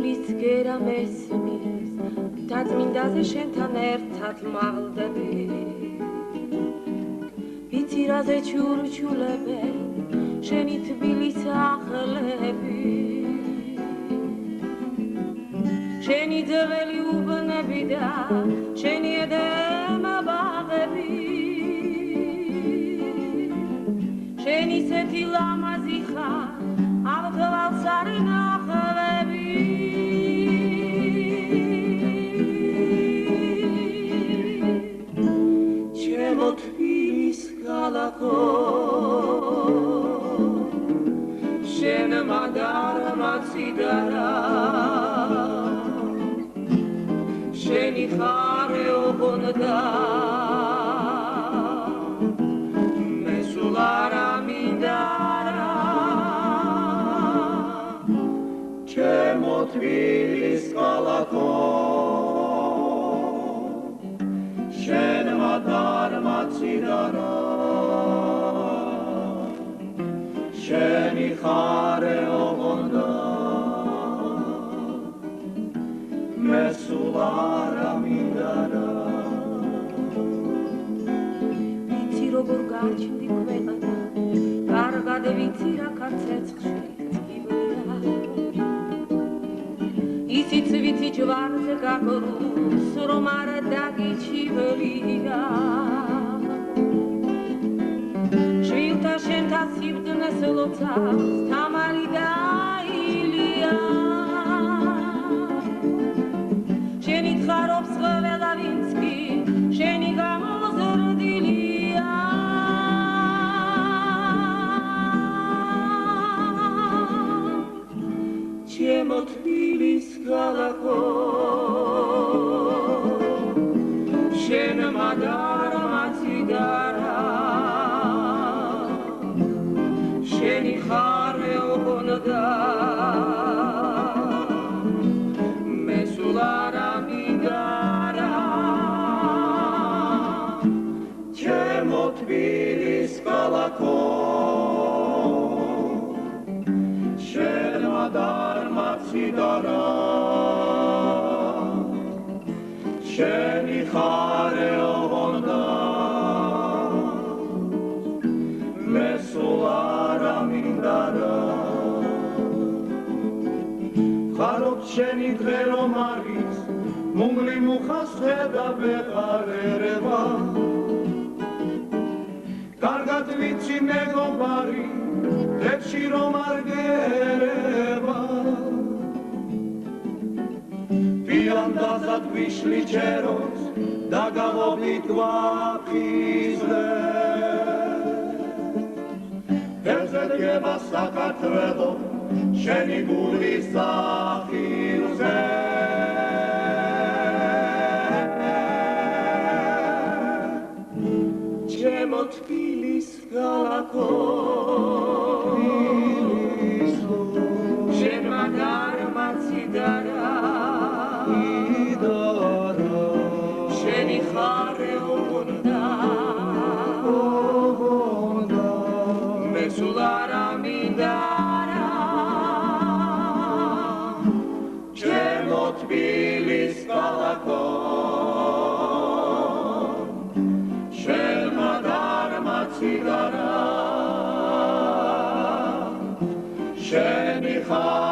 გულის გერა მესმის დაწმინდაზე შენთან ერთად მაღლდები ვიცი რაზე ჩურჩულებენ შენი თბილის ახლები შენი ძველი უბნები და შენი ედემა ბაღები შენი სეთი ლამაზი ხარ ავთვალს არ ნახევები ჩემო თბილის ქალაქო შენ მაგარმა ციდარა შენი ხარე ოღონდა მე სულ არ ამინდარა ჩემო თბილის ქალაქო შენ მაგარმა ციდარა შენი ხარე ოღონდა მე სულ არ ამინდარა ვიცი როგორ გაჩნდი ქვეყანა კარგად ვიცი რა კაცეცხლში წიბლია ისიც ვიცი ჯვარზე გაგრუს რომ არ დაგიჩივლია შვილთა შენთა სიბრძნეს ლოცავს თამარი და ილია შენი თხარობს ყველა ვინც კი შენი გამოზრდილია ჩემო თბილის ქალაქო შენ მაგარმა ციდარა შენი ხარე ოღონდა მე სულ არ ამინდარა ჩემო თბილის ქალაქო შენ მაგარმა ციდარა შენი ხარე ოღონდა მე სულ არ ამინდარა ხარობ შენი დღე რომ არის მუნგლი მუხას ხედა ვეყარერება კარგად ვიცი მეგობარი დღეში რომ არ გერება Piandazat vyšli čeroc, da ga oblikva pizle. Herzet jeba sakatvelo, šeni guli sahilze. Čemo tbilis galako, šen magar macidara. შენი ხარე ოღონდა მე სულ არ ამინდარა ჩემო თბილის ქალაქო შენ მაგარმა ციდარა შენი ხარე